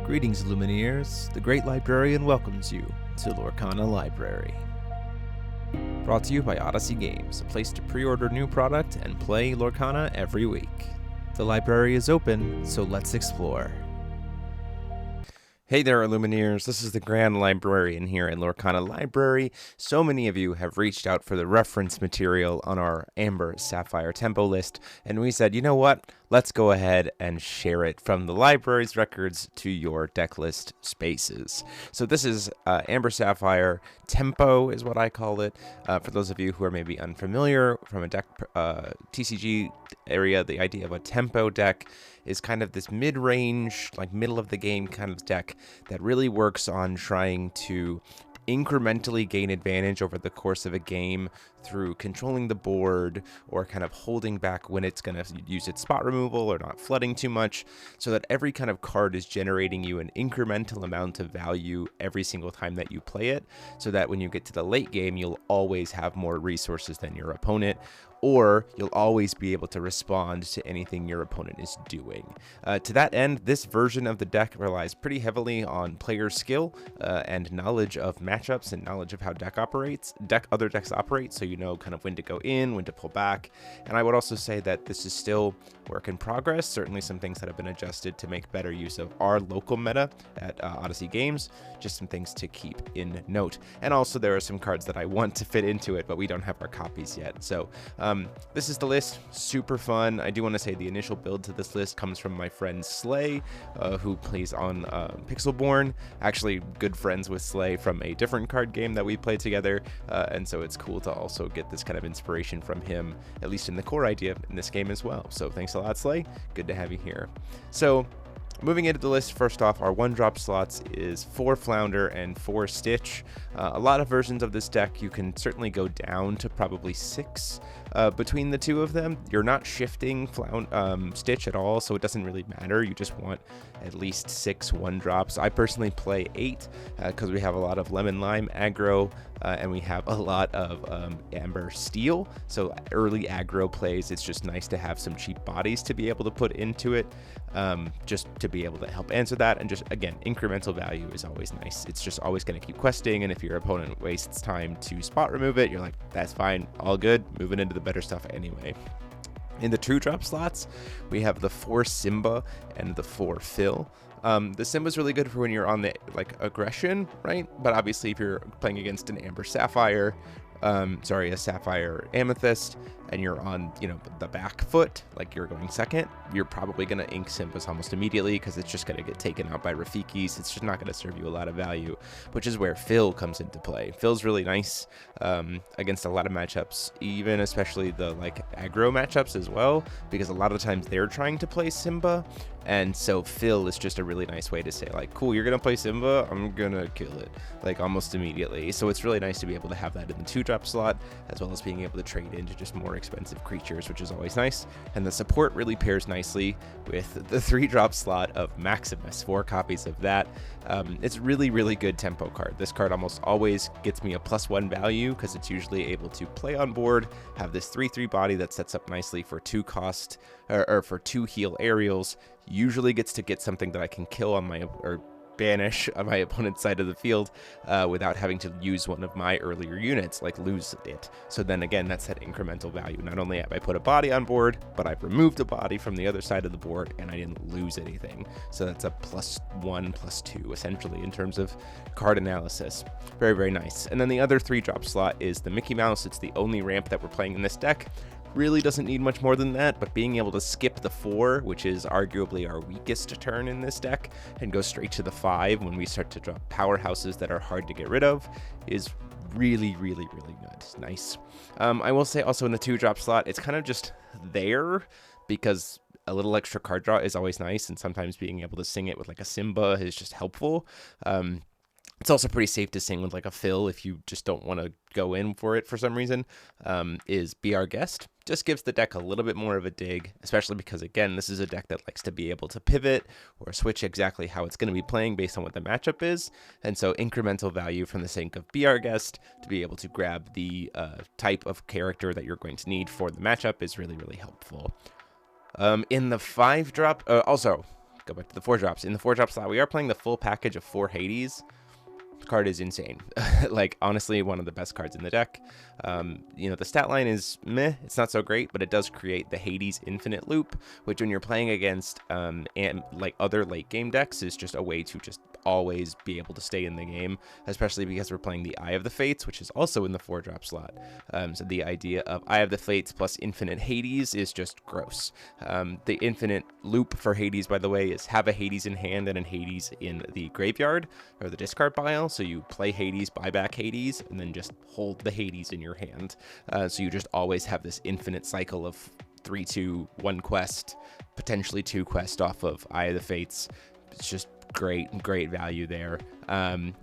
Greetings, Illumineers. The Great Librarian welcomes you to Lorcana Library. Brought to you by Odyssey Games, a place to pre-order new product and play Lorcana every week. The library is open, so let's explore. Hey there, Illumineers. This is the Grand Librarian here in Lorcana Library. So many of you have reached out for the reference material on our Amber Sapphire tempo list, and we said, you know what? Let's go ahead and share it from the library's records to your deck list spaces. So this is Amber Sapphire tempo is what I call it. For those of you who are maybe unfamiliar from a deck TCG area, the idea of a tempo deck is kind of this mid-range, like middle of the game kind of deck that really works on trying to incrementally gain advantage over the course of a game through controlling the board or kind of holding back when it's going to use its spot removal or not flooding too much, so that every kind of card is generating you an incremental amount of value every single time that you play it, so that when you get to the late game, you'll always have more resources than your opponent, or you'll always be able to respond to anything your opponent is doing. To that end, this version of the deck relies pretty heavily on player skill and knowledge of matchups and knowledge of how other decks operate, so you know kind of when to go in, when to pull back. And I would also say that this is still work in progress, certainly some things that have been adjusted to make better use of our local meta at Odyssey Games, just some things to keep in note. And also there are some cards that I want to fit into it, but we don't have our copies yet. So this is the list, super fun. I do want to say the initial build to this list comes from my friend Slay, who plays on Pixelborn, actually good friends with Slay from a different card game that we played together, and so it's cool to also get this kind of inspiration from him, at least in the core idea in this game as well. So thanks a lot, Slay. Good to have you here. So moving into the list, first off, our 1-drop slots is 4 Flounder and 4 Stitch. A lot of versions of this deck, you can certainly go down to probably 6 between the two of them. You're not shifting Stitch at all, so it doesn't really matter. You just want at least 6 1-drops. I personally play 8 because we have a lot of Lemon Lime aggro, and we have a lot of Amber Steel. So early aggro plays, it's just nice to have some cheap bodies to be able to put into it, just to be able to help answer that. And just, again, incremental value is always nice. It's just always going to keep questing, and if your opponent wastes time to spot remove it, you're like, that's fine, all good, moving into the better stuff anyway. In the 2-drop slots, we have the 4 Simba and the 4 Phil. The Simba's really good for when you're on the aggression, right? But obviously if you're playing against an Amber Sapphire, a Sapphire Amethyst, and you're on, the back foot, like you're going second, you're probably going to ink Simba's almost immediately because it's just going to get taken out by Rafikis. It's just not going to serve you a lot of value, which is where Phil comes into play. Phil's really nice against a lot of matchups, even especially the aggro matchups as well, because a lot of times they're trying to play Simba. And so Phil is just a really nice way to say, cool, you're going to play Simba, I'm going to kill it, almost immediately. So it's really nice to be able to have that in the 2-drop slot, as well as being able to trade into just more expensive creatures, which is always nice. And the support really pairs nicely with the 3-drop slot of Maximus, 4 copies of that. It's really, really good tempo card. This card almost always gets me a +1 value because it's usually able to play on board, have this 3/3 body that sets up nicely for 2 cost, or for 2 heal aerials, usually gets to get something that I can kill on or banish on my opponent's side of the field without having to use one of my earlier units, lose it. So then again, that's that incremental value. Not only have I put a body on board, but I've removed a body from the other side of the board and I didn't lose anything. So that's a +1, +2 essentially in terms of card analysis. Very, very nice. And then the other 3-drop slot is the Mickey Mouse. It's the only ramp that we're playing in this deck. Really doesn't need much more than that, but being able to skip the 4, which is arguably our weakest turn in this deck, and go straight to the 5 when we start to drop powerhouses that are hard to get rid of, is really, really, really good. It's nice. I will say also in the 2-drop slot, it's kind of just there because a little extra card draw is always nice, and sometimes being able to sing it with a Simba is just helpful. It's also pretty safe to sing with a Phil if you just don't want to go in for it for some reason, is Be Our Guest. Just gives the deck a little bit more of a dig, especially because, again, this is a deck that likes to be able to pivot or switch exactly how it's going to be playing based on what the matchup is. And so incremental value from the sake of Be Our Guest to be able to grab the type of character that you're going to need for the matchup is really, really helpful. In the 5-drop, also, go back to the 4-drops. In the 4-drop slot, we are playing the full package of 4 Hades. The card is insane. Like, honestly, one of the best cards in the deck. You know, the stat line is meh, it's not so great, but it does create the Hades infinite loop, which when you're playing against and like other late game decks is just a way to just always be able to stay in the game, especially because we're playing the Eye of the Fates, which is also in the 4-drop slot. So the idea of Eye of the Fates plus infinite Hades is just gross. The infinite loop for Hades, by the way, is have a Hades in hand and a Hades in the graveyard or the discard pile. So you play Hades, buy back Hades, and then just hold the Hades in your hand. So you just always have this infinite cycle of 3-2, 1 quest, potentially 2 quests off of Eye of the Fates. It's just great value there,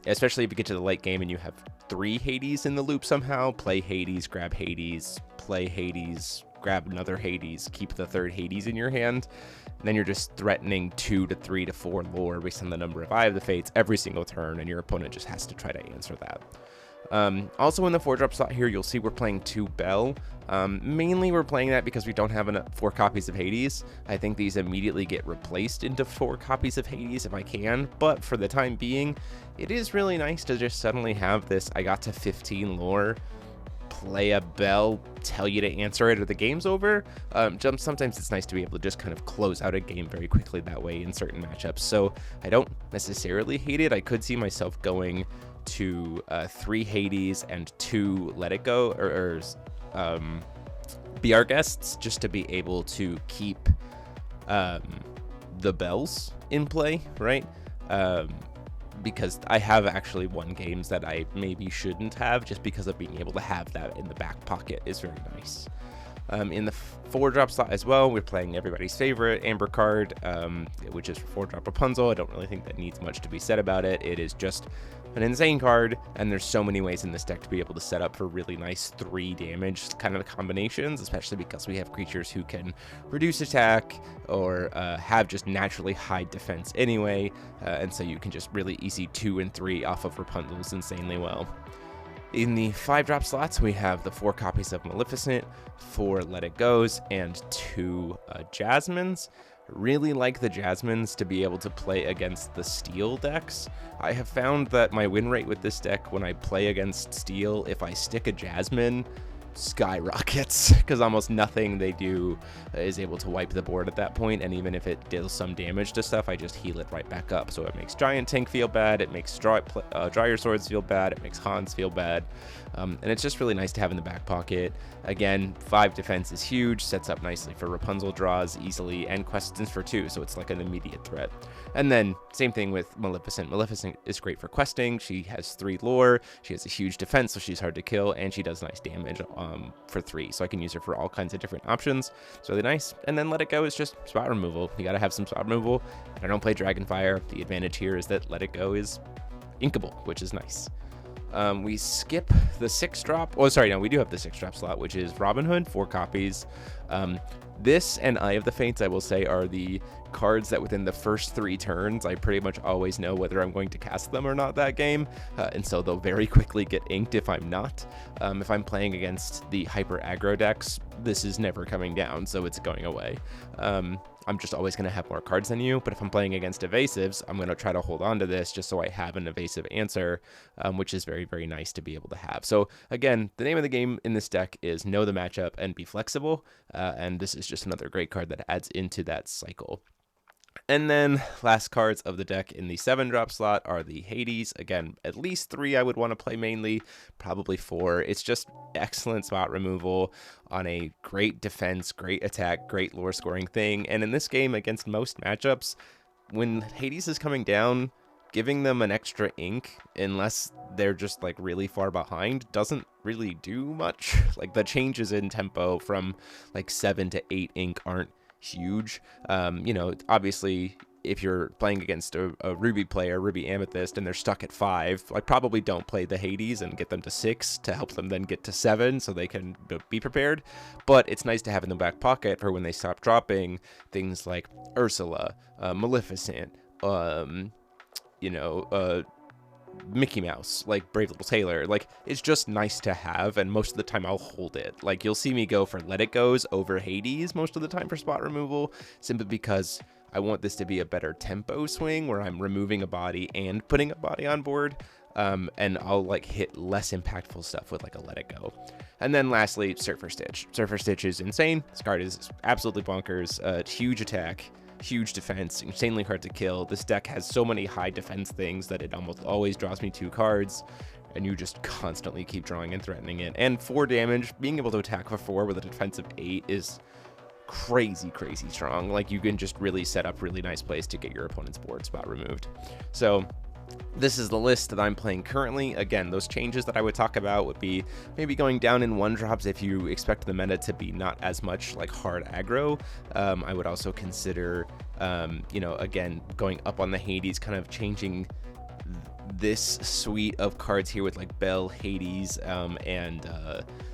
especially if you get to the late game and you have 3 Hades in the loop somehow. Play Hades, grab Hades, play Hades, grab another Hades, keep the 3rd Hades in your hand, and then you're just threatening 2 to 3 to 4 lore based on the number of Eye of the Fates every single turn, and your opponent just has to try to answer that. Also in the 4-drop slot here, you'll see we're playing 2 Belle. Mainly we're playing that because we don't have 4 copies of Hades. I think these immediately get replaced into 4 copies of Hades if I can, but for the time being, it is really nice to just suddenly have this, I got to 15 lore, play a Belle, tell you to answer it or the game's over. Sometimes it's nice to be able to just kind of close out a game very quickly that way in certain matchups. So I don't necessarily hate it. I could see myself going to 3 Hades and 2 Let It Go or Be Our Guests, just to be able to keep the Bells in play, right? Because I have actually won games that I maybe shouldn't have, just because of being able to have that in the back pocket is very nice. In the 4-drop slot as well, we're playing everybody's favorite Amber card, which is for 4-drop Rapunzel. I don't really think that needs much to be said about it. It is just an insane card, and there's so many ways in this deck to be able to set up for really nice 3 damage kind of combinations, especially because we have creatures who can reduce attack or have just naturally high defense anyway, and so you can just really easy 2 and 3 off of Rapunzel's insanely well. In the 5-drop slots, we have the 4 copies of Maleficent, 4 Let It Goes, and 2 Jasmines. Really like the Jasmines to be able to play against the Steel decks. I have found that my win rate with this deck when I play against Steel, if I stick a Jasmine, skyrockets, because almost nothing they do is able to wipe the board at that point, and even if it deals some damage to stuff, I just heal it right back up. So it makes Giant Tank feel bad, it makes Draw Your Swords feel bad, it makes Hans feel bad, and it's just really nice to have in the back pocket. Again, 5 defense is huge, sets up nicely for Rapunzel draws easily, and questions for 2, so it's like an immediate threat. And then same thing with Maleficent. Maleficent is great for questing. She has 3 lore, she has a huge defense, so she's hard to kill, and she does nice damage for 3, so I can use her for all kinds of different options. It's really nice. And then Let It Go is just spot removal. You gotta have some spot removal. I don't play Dragonfire. The advantage here is that Let It Go is inkable, which is nice. We skip the 6-drop. Oh, sorry, no, we do have the 6-drop slot, which is Robin Hood, 4 copies. This and Eye of the Fates, I will say, are the cards that within the first 3 turns, I pretty much always know whether I'm going to cast them or not that game, and so they'll very quickly get inked if I'm not. If I'm playing against the hyper aggro decks, this is never coming down, so it's going away. I'm just always going to have more cards than you, but if I'm playing against evasives, I'm going to try to hold on to this just so I have an evasive answer, which is very, very nice to be able to have. So again, the name of the game in this deck is know the matchup and be flexible, and this is just another great card that adds into that cycle. And then last cards of the deck in the 7-drop slot are the Hades. Again, at least 3 I would want to play mainly, probably 4. It's just excellent spot removal on a great defense, great attack, great lore scoring thing. And in this game against most matchups, when Hades is coming down, giving them an extra ink, unless they're just like really far behind, doesn't really do much. Like the changes in tempo from like 7 to 8 ink aren't huge. You know, obviously if you're playing against a Ruby player, Ruby Amethyst, and they're stuck at 5, I probably don't play the Hades and get them to 6 to help them then get to 7 so they can be prepared. But it's nice to have in the back pocket for when they stop dropping things like Ursula, Maleficent, you know, Mickey Mouse, like Brave Little Tailor. Like, it's just nice to have, and most of the time I'll hold it. Like, you'll see me go for Let It Goes over Hades most of the time for spot removal, simply because I want this to be a better tempo swing where I'm removing a body and putting a body on board. And I'll like hit less impactful stuff with like a Let It Go. And then lastly, Surfer Stitch. Surfer Stitch is insane. This card is absolutely bonkers. Huge attack, huge defense, insanely hard to kill. This deck has so many high defense things that it almost always draws me 2 cards, and you just constantly keep drawing and threatening it. And 4 damage, being able to attack for 4 with a defense of 8 is crazy strong. Like, you can just really set up really nice plays to get your opponent's board spot removed. So this is the list that I'm playing currently. Again, those changes that I would talk about would be maybe going down in 1-drops if you expect the meta to be not as much like hard aggro. I would also consider, you know, again, going up on the Hades, kind of changing this suite of cards here with like Belle, Hades, and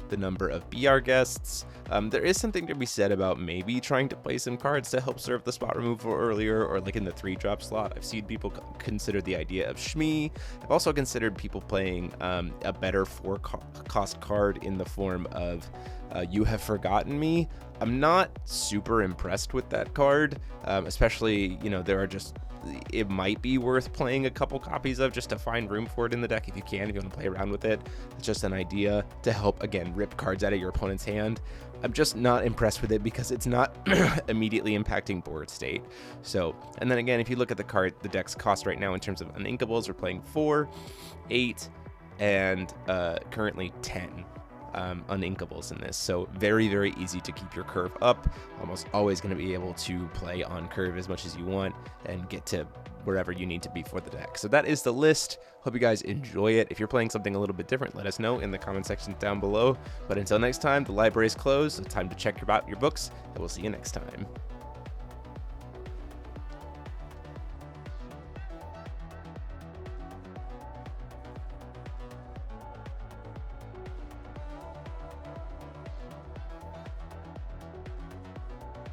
the number of BR guests. There is something to be said about maybe trying to play some cards to help serve the spot removal earlier, or like in the 3-drop slot. I've seen people consider the idea of Shmi. I've also considered people playing a better 4-cost card in the form of You Have Forgotten Me. I'm not super impressed with that card, especially, you know, it might be worth playing a couple copies of just to find room for it in the deck if you want to play around with it. It's just an idea to help, again, rip cards out of your opponent's hand. I'm just not impressed with it because it's not immediately impacting board state. So, and then again, if you look at the deck's cost right now in terms of uninkables, we're playing 4, 8, and currently 10 uninkables in this. So very easy to keep your curve up. Almost always going to be able to play on curve as much as you want and get to wherever you need to be for the deck. So that is the list. Hope you guys enjoy it. If you're playing something a little bit different, let us know in the comment section down below. But until next time, the library is closed. It's time to check your books, and we'll see you next time.